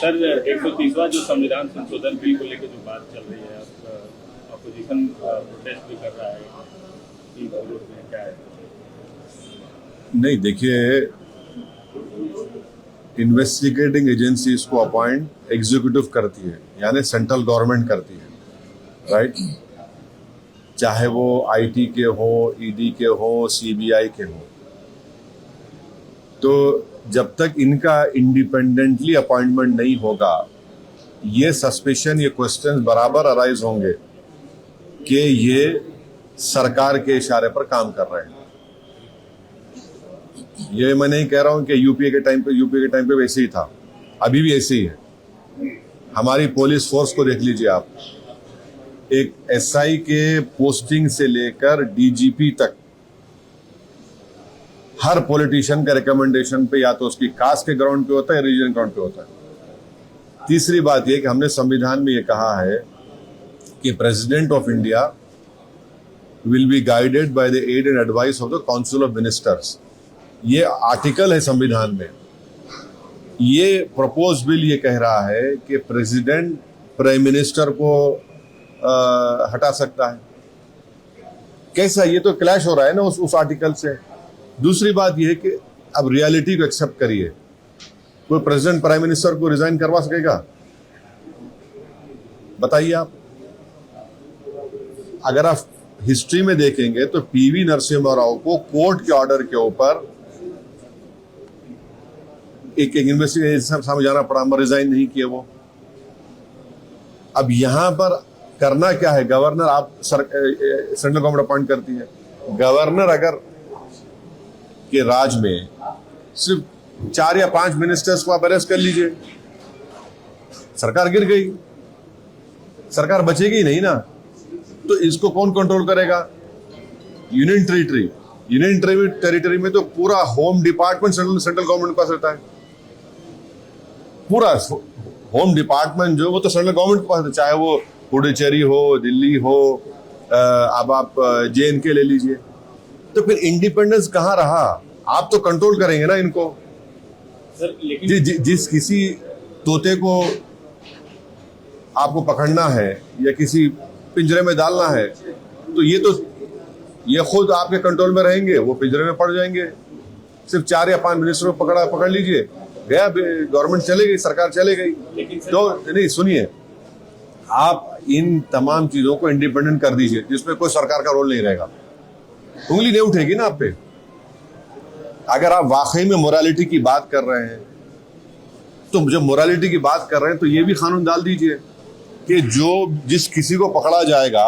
Sir 130वां जो संविधान संशोधन बिल को लेकर जो बात चल रही है, अपोजिशन प्रोटेस्ट भी कर रहा है कि विरोध में क्या है? नहीं, देखिए, इन्वेस्टिगेटिंग एजेंसीज को अपॉइंट एग्जीक्यूटिव करती है, यानी सेंट्रल गवर्नमेंट करती है, राइट? चाहे वो आईटी के हो, ईडी के हो, सीबीआई के हो। तो जब तक इनका इंडिपेंडेंटली अपॉइंटमेंट नहीं होगा, ये सस्पिशन, ये क्वेश्चन बराबर अराइज होंगे कि ये सरकार के इशारे पर काम कर रहे हैं। ये मैं नहीं कह रहा हूं कि यूपीए के टाइम पे वैसे ही था, अभी भी ऐसे ही है। हमारी पुलिस फोर्स को देख लीजिए आप, एक एसआई के पोस्टिंग से लेकर डीजीपी तक हर पॉलिटिशियन का रिकमेंडेशन पे या तो उसकी कास्ट के ग्राउंड पे होता है या रीजन ग्राउंड पे होता है। तीसरी बात यह कि हमने संविधान में यह कहा है कि president of India will be guided by the aid and advice of the council of ministers. ये आर्टिकल है संविधान में। ये प्रपोज बिल ये कह रहा है कि प्रेसिडेंट प्राइम मिनिस्टर को हटा सकता है। कैसा? ये तो क्लैश हो रहा है ना उस आर्टिकल से। दूसरी बात यह है कि अब रियलिटी को एक्सेप्ट करिए, कोई प्रेसिडेंट प्राइम मिनिस्टर को रिजाइन करवा सकेगा? बताइए आप। अगर आप हिस्ट्री में देखेंगे तो पीवी नरसिम्हा राव को कोर्ट के ऑर्डर के ऊपर एक इन्वेस्टिगेशन सामने जाना पड़ा, मगर रिजाइन नहीं किए वो। अब यहां पर करना क्या है? गवर्नर, आप सेंट्रल गवर्नमेंट अपॉइंट करती है। गवर्नर अगर के राज में सिर्फ 4 या 5 मिनिस्टर्स को आप अरेस्ट कर लीजिए, सरकार गिर गई, सरकार बचेगी नहीं ना। तो इसको कौन कंट्रोल करेगा? यूनियन टेरिटरी में तो पूरा होम डिपार्टमेंट सेंट्रल गवर्नमेंट के पास रहता है। पूरा होम डिपार्टमेंट जो वो तो सेंट्रल गवर्नमेंट के पास है, चाहे वो पुडुचेरी हो, दिल्ली हो, अब आप JNK ले लीजिए। तो फिर इंडिपेंडेंस कहां रहा? आप तो कंट्रोल करेंगे ना इनको। सर लेकिन जिस किसी तोते को आपको पकड़ना है या किसी पिंजरे में डालना है, तो ये खुद आपके कंट्रोल में रहेंगे, वो पिंजरे में पड़ जाएंगे। सिर्फ 4 या 5 मिनिस्टर को पकड़ लीजिए, गया, गवर्नमेंट चले गई, सरकार चले गई। तो नहीं, सुनिए, आप इन तमाम चीजों को इंडिपेंडेंट कर दीजिए, जिसमें कोई सरकार का रोल नहीं रहेगा। उंगली नहीं उठेगी ना आप पे। अगर आप वाकई में मोरालिटी की बात कर रहे हैं, तो जब मोरालिटी की बात कर रहे हैं तो ये भी कानून डाल दीजिए कि जिस किसी को पकड़ा जाएगा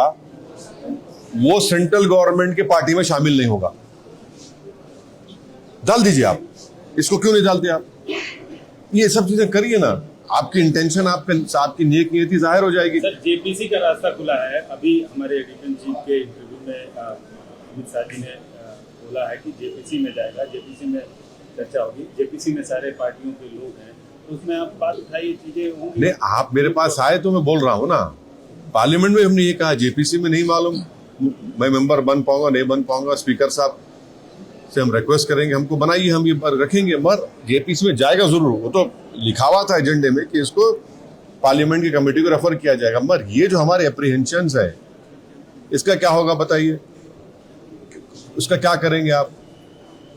वो सेंट्रल गवर्नमेंट के पार्टी में शामिल नहीं होगा। डाल दीजिए आप। इसको क्यों नहीं डालते आप? ये सब चीजें करिए ना। आपकी इंटेंशन, आपकी नेक नियति जाहिर हो जाएगी। सर जेपीसी का रास्ता खुला है। अभी हमारे एडिटर चीफ के इंटरव्यू में अमित शाह जी ने बोला है कि जेपीसी में जाएगा, जेपीसी में चर्चा होगी, जेपीसी में सारे पार्टियों के लोग हैं, तो उसमें आप बात उठाइए, चीजें होंगी। नहीं, आप मेरे पास आए तो मैं बोल रहा हूं ना। पार्लियामेंट में हमने ये कहा, जेपीसी में नहीं मालूम मैं मेंबर बन पाऊंगा नहीं बन पाऊंगा। स्पीकर साहब से हम रिक्वेस्ट करेंगे, हमको बनाइए, हम ये रखेंगे। मगर जेपीसी में जाएगा जरूर। वो तो लिखा हुआ था एजेंडे में कि इसको पार्लियामेंट की कमेटी को रेफर किया जाएगा। मगर ये जो हमारे एप्रीहेंशंस है, इसका क्या होगा बताइए? उसका क्या करेंगे आप?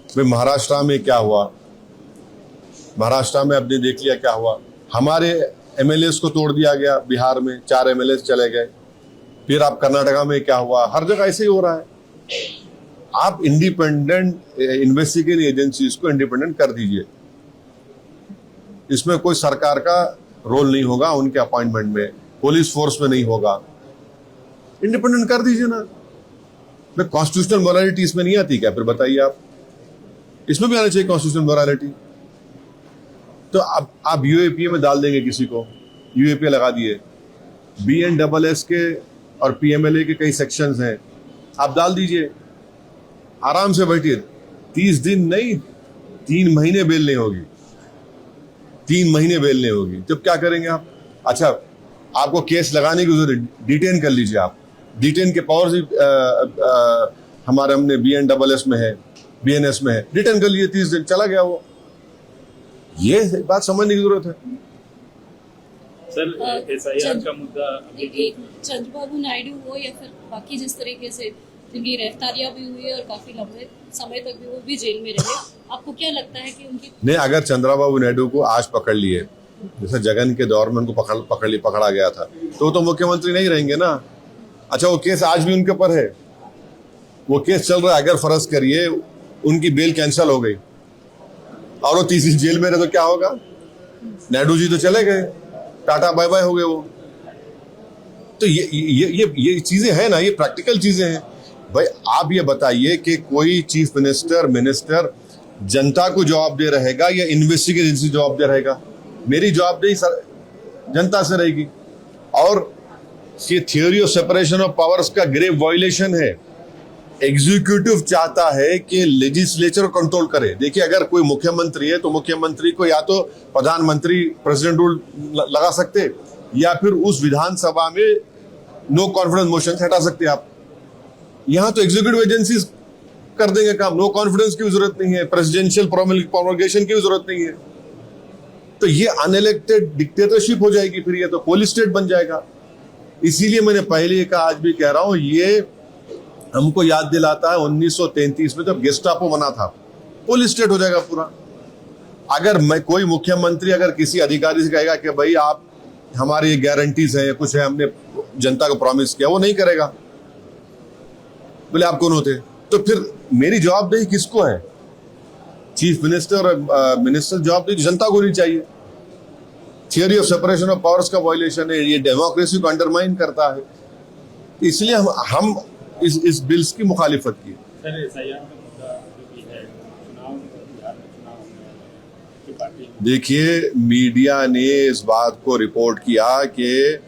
भाई महाराष्ट्र में क्या हुआ? महाराष्ट्र में आपने देख लिया क्या हुआ। हमारे एमएलएस को तोड़ दिया गया। बिहार में 4 एमएलएस चले गए। फिर आप कर्नाटका में क्या हुआ? हर जगह ऐसे ही हो रहा है। आप इंडिपेंडेंट इन्वेस्टिगेटिंग एजेंसीज को इंडिपेंडेंट कर दीजिए। इसमें कोई सरकार का रोल नहीं होगा, उनके अपॉइंटमेंट में पुलिस फोर्स में नहीं होगा। इंडिपेंडेंट कर दीजिए ना। कॉन्स्टिट्यूशनल मोरालिटी इसमें नहीं आती क्या? फिर बताइए आप। इसमें भी आना चाहिए कॉन्स्टिट्यूशनल मोरालिटी। तो अब आप यूएपीए में डाल देंगे किसी को, यूएपीए लगा दिए। BNSS के और PMLA के कई सेक्शंस हैं, आप डाल दीजिए, आराम से बैठिए। 30 दिन नहीं, 3 महीने बेल नहीं होगी। 3 महीने बेल नहीं होगी। जब क्या करेंगे आप? अच्छा, आपको केस लगाने की जरूरत, डिटेन कर लीजिए आप। डिटेन के पावर्स हमने BNSS में है, BNS में है। डिटेन कर लीजिए, 30 दिन चला गया वो। ये बात समझने की जरूरत है। सर SIR का मुद्दा एक चंद्रबाबू नायडू हो या फिर बाकी जिस तरीके से जिनकी गिरफ्तारियां भी हुई और काफी लंबे समय तक भी वो भी जेल में रहे, आपको क्या लगता है कि उनकी नहीं, अगर चंद्रबाबू नायडू को आज पकड़ लिए, जैसे जगन के दौर में उनको पकड़ा गया था, तो मुख्यमंत्री नहीं रहेंगे ना। अच्छा, वो केस आज भी उनके ऊपर है, वो केस चल रहा है। अगर फर्ज करिए उनकी बेल कैंसिल हो गई और वो तीसरी जेल में रहे तो क्या होगा? नायडू जी तो चले गए, टाटा बाय बाय हो गए वो। तो ये चीजें हैं ना, ये प्रैक्टिकल चीजें हैं भाई। आप ये बताइए कि कोई चीफ मिनिस्टर जनता को जवाब दे रहेगा या इन्वेस्टिगेशन एजेंसी जवाब दे रहेगा? मेरी जवाबदेही जनता से रहेगी। और ये theory of separation of powers का ग्रेव वायलेशन है। एग्जीक्यूटिव चाहता है कि लेजिस्लेचर कंट्रोल करे। देखिए, अगर कोई मुख्यमंत्री है तो मुख्यमंत्री को या तो प्रधानमंत्री प्रेसिडेंट रूल लगा सकते, या फिर उस विधानसभा में नो कॉन्फिडेंस मोशन हटा सकते आप। यहां तो एग्जीक्यूटिव एजेंसीज कर देंगे काम, नो कॉन्फिडेंस की जरूरत नहीं है, प्रेसिडेंशियल प्रोमलगेशन की जरूरत नहीं है। तो ये अनइलेक्टेड डिक्टेटरशिप हो जाएगी, फिर ये तो पोलिस स्टेट बन जाएगा। इसीलिए मैंने पहले कहा, आज भी कह रहा हूं, ये हमको याद दिलाता है 1933 में जब गेस्टापो बना था। पुलिस स्टेट हो जाएगा पूरा। अगर कोई मुख्यमंत्री अगर किसी अधिकारी से कहेगा कि भाई आप हमारी ये गारंटीज है, कुछ है, हमने जनता को प्रॉमिस किया, वो नहीं करेगा, बोले आप कौन होते? तो फिर मेरी जवाबदेही किसको है? चीफ मिनिस्टर और मिनिस्टर जवाबदेही जनता को नहीं चाहिए। Theory of separation of powers का वायलेशन है, ये डेमोक्रेसी को अंडरमाइन करता है। इसलिए हम इस बिल्स की मुखालिफत की। सर SIR का मुद्दा जो भी है, चुनाव बिहार में चुनाव होने वाले हैं कि पार्टी, देखिए, मीडिया ने इस बात को रिपोर्ट किया कि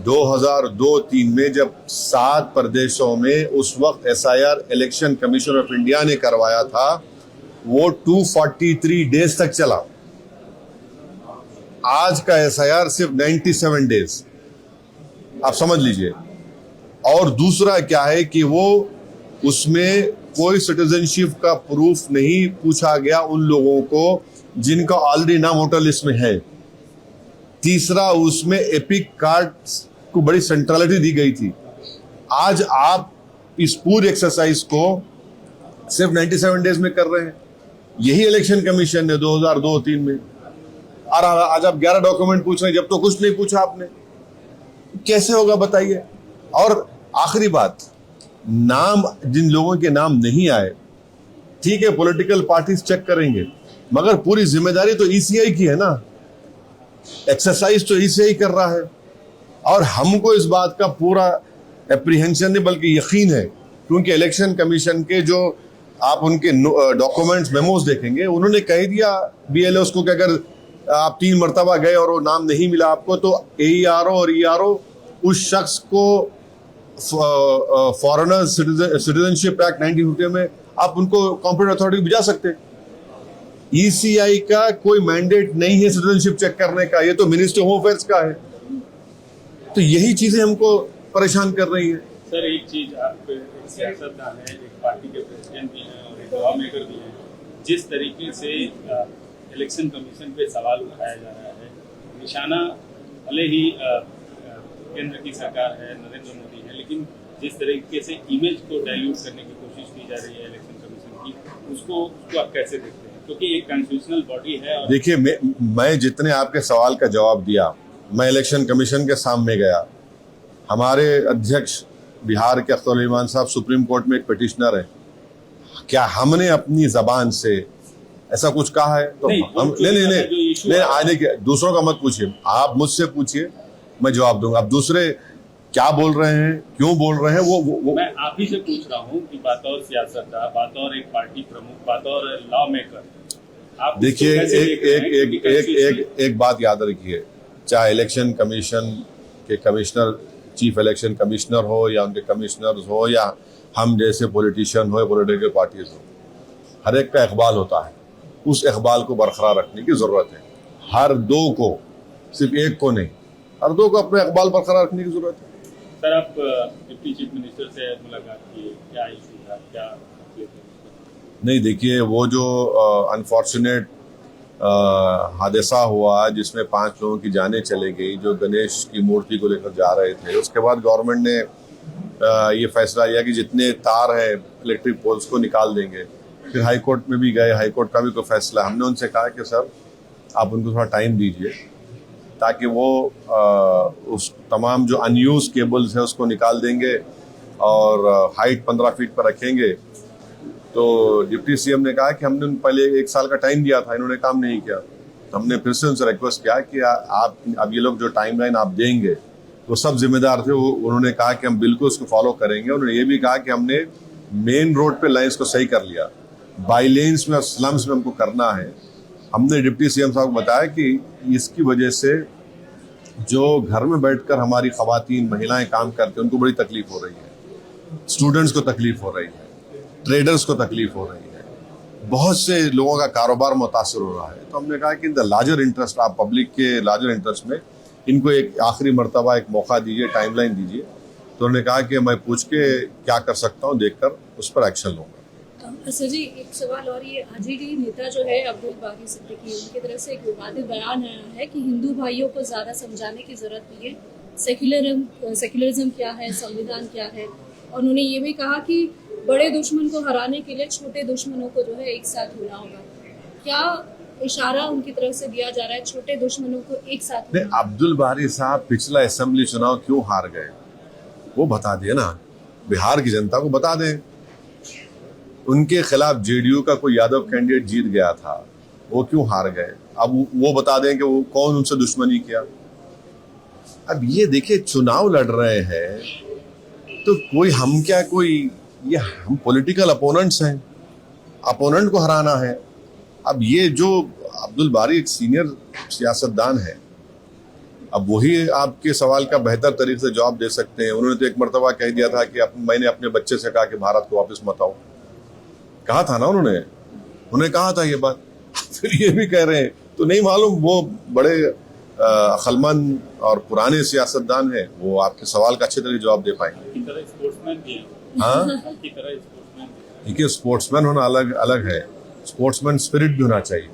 2002-03 में जब 7 प्रदेशों में उस वक्त SIR election commission of India ने करवाया था, वो 243 डेज तक चला। आज का SIR सिर्फ 97 डेज, आप समझ लीजिए। और दूसरा क्या है कि वो उसमें कोई सिटीजनशिप का प्रूफ नहीं पूछा गया उन लोगों को जिनका ऑलरेडी नाम वोटर लिस्ट में है। तीसरा, उसमें एपिक कार्ड को बड़ी सेंट्रलिटी दी गई थी। आज आप इस पूरी एक्सरसाइज को सिर्फ 97 डेज में कर रहे हैं। यही इलेक्शन कमीशन ने 2002-03 में, और आज आप 11 डॉक्यूमेंट पूछ रहे हैं, जब तो कुछ नहीं पूछा आपने। कैसे होगा बताइए? और आखिरी बात, नाम जिन लोगों के नाम नहीं आए, ठीक है, पॉलिटिकल पार्टीज चेक करेंगे, मगर पूरी जिम्मेदारी तो ECI की है ना। एक्सरसाइज तो ECI कर रहा है। और हमको इस बात का पूरा एप्रीहेंशन नहीं बल्कि यकीन है, क्योंकि इलेक्शन कमीशन के जो आप उनके डॉक्यूमेंट्स मेमोज देखेंगे, उन्होंने कह दिया BLOs को कि अगर आप 3 मरतबा गए और वो नाम नहीं मिला आपको, तो AERO और ERO उस शख्स को फॉरेनर सिटीजनशिप एक्ट 1950 में आप उनको कॉम्पिटेंट अथॉरिटी भिजा सकते। ECI का कोई मैंडेट नहीं है सिटीजनशिप चेक करने का, ये तो मिनिस्ट्री होम अफेयर्स का है। तो यही चीजें हमको परेशान कर रही है। सर एक चीज, आप एक सियासतदान है, एक पार्टी के प्रेसिडेंट भी हैं और एक लॉ मेकर भी हैं। जिस तरीके से इलेक्शन कमीशन पे सवाल उठाया जा रहा है, निशाना भले ही केंद्र की सरकार है, नरेंद्र मोदी है, लेकिन जिस तरीके से इमेज को डाइल्यूट करने की कोशिश की जा रही है इलेक्शन कमीशन की, उसको आप कैसे देखते हैं? क्योंकि एक कॉन्स्टिट्यूशनल बॉडी है। और देखिए, मैं जितने आपके सवाल का जवाब दिया, मैं इलेक्शन कमीशन के सामने गया। हमारे अध्यक्ष बिहार के अख्तर रहमान साहब सुप्रीम कोर्ट में एक पिटिशनर है। क्या हमने अपनी जबान से ऐसा कुछ कहा है? तो हम नहीं आने के दूसरों का मत पूछिए, आप मुझसे पूछिए, मैं जवाब दूंगा। आप दूसरे क्या बोल रहे हैं, क्यों बोल रहे हैं, वो मैं आप ही से पूछ रहा हूँ कि बतौर सियासतदान, बतौर एक पार्टी प्रमुख, बतौर लॉ मेकर, आप देखिए, एक बात याद रखिए, चाहे इलेक्शन कमीशन के कमिश्नर, चीफ इलेक्शन कमिश्नर हो या उनके कमिश्नर्स हो या हम जैसे पॉलिटिशियन हो, पॉलिटिकल पार्टीज हो, हर एक का इकबाल होता है। उस इकबाल को बरकरार रखने की जरूरत है। हर दो को, सिर्फ एक को नहीं, हर दो को अपने इकबाल बरकरार रखने की जरूरत है। सर, आप डिप्टी चीफ मिनिस्टर से मुलाकात की, क्या इशू था, क्या? नहीं, देखिए, वो जो अनफॉर्चुनेट हादसा हुआ जिसमें 5 लोगों की जानें चली गई जो गणेश की मूर्ति को लेकर जा रहे थे। उसके बाद गवर्नमेंट ने ये फैसला लिया कि जितने तार हैं इलेक्ट्रिक पोल्स को निकाल देंगे। फिर हाई कोर्ट में भी गए, हाई कोर्ट का भी कोई फैसला। हमने उनसे कहा कि सर आप उनको थोड़ा टाइम दीजिए ताकि वो उस तमाम जो अनयूज केबल्स है उसको निकाल देंगे और हाइट 15 फीट पर रखेंगे। तो डिप्टी सीएम ने कहा कि हमने पहले 1 साल का टाइम दिया था, इन्होंने काम नहीं किया। तो हमने फिर से उनसे रिक्वेस्ट किया कि आप अब ये लोग जो टाइमलाइन आप देंगे तो सब जिम्मेदार थे। उन्होंने कहा कि हम बिल्कुल उसको फॉलो करेंगे। उन्होंने ये भी कहा कि हमने मेन रोड पे लाइन्स को सही कर लिया, बाई लेन्स में और स्लम्स में हमको करना है। हमने डिप्टी सीएम साहब को बताया कि इसकी वजह से जो घर में बैठकर हमारी खवातीन महिलाएं काम करते हैं उनको बड़ी तकलीफ हो रही है, स्टूडेंट्स को तकलीफ हो रही है, ट्रेडर्स को तकलीफ हो रही है, बहुत से लोगों का कारोबार मुतासर हो रहा है। तो हमने कहा कि इन द लार्जर इंटरेस्ट, आप पब्लिक के लार्जर इंटरेस्ट में इनको एक आखिरी मर्तबा एक मौका दीजिए, टाइमलाइन दीजिए। तो उन्होंने कहा कि मैं पूछ के क्या कर सकता हूँ देखकर उस पर एक्शन लूंगा। सर जी, एक सवाल और, ये आरजेडी नेता जो है अब्दुल बारी सिद्दीकी, उनकी तरफ से एक विवादित बयान आया है कि हिंदू भाइयों को ज़्यादा समझाने की ज़रूरत नहीं है, सेक्युलरिज्म क्या है, संविधान क्या है। और उन्होंने ये भी कहा कि बड़े दुश्मन को हराने के लिए छोटे दुश्मनों को जो है एक साथ होना होगा। क्या इशारा उनकी तरफ से दिया जा रहा है छोटे दुश्मनों को एक साथ? अब्दुल बारी साहब पिछला असेंबली चुनाव क्यों हार गए वो बता दिए ना, बिहार की जनता को बता दें। उनके खिलाफ जेडीयू का कोई यादव कैंडिडेट जीत गया था, वो क्यों हार गए, अब वो बता दें कि वो कौन उनसे दुश्मनी किया। अब ये देखिए, चुनाव लड़ रहे हैं तो कोई हम क्या, कोई ये हम पॉलिटिकल अपोनेंट्स हैं, अपोनेंट को हराना है। अब ये जो अब्दुल बारी एक सीनियर सियासतदान है, अब वही आपके सवाल का बेहतर तरीके से जवाब दे सकते हैं। उन्होंने तो एक मरतबा कह दिया था कि मैंने अपने बच्चे से कहा कि भारत को वापस मत आओ, कहा था ना उन्होंने कहा था ये बात। फिर ये भी कह रहे हैं, तो नहीं मालूम वो बड़े अक्लमंद और पुराने सियासतदान हैं, वो आपके सवाल का अच्छे तरह जवाब दे पाएंगे। हाँ, देखिए स्पोर्ट्समैन होना अलग अलग है, स्पोर्ट्समैन स्पिरिट भी होना चाहिए।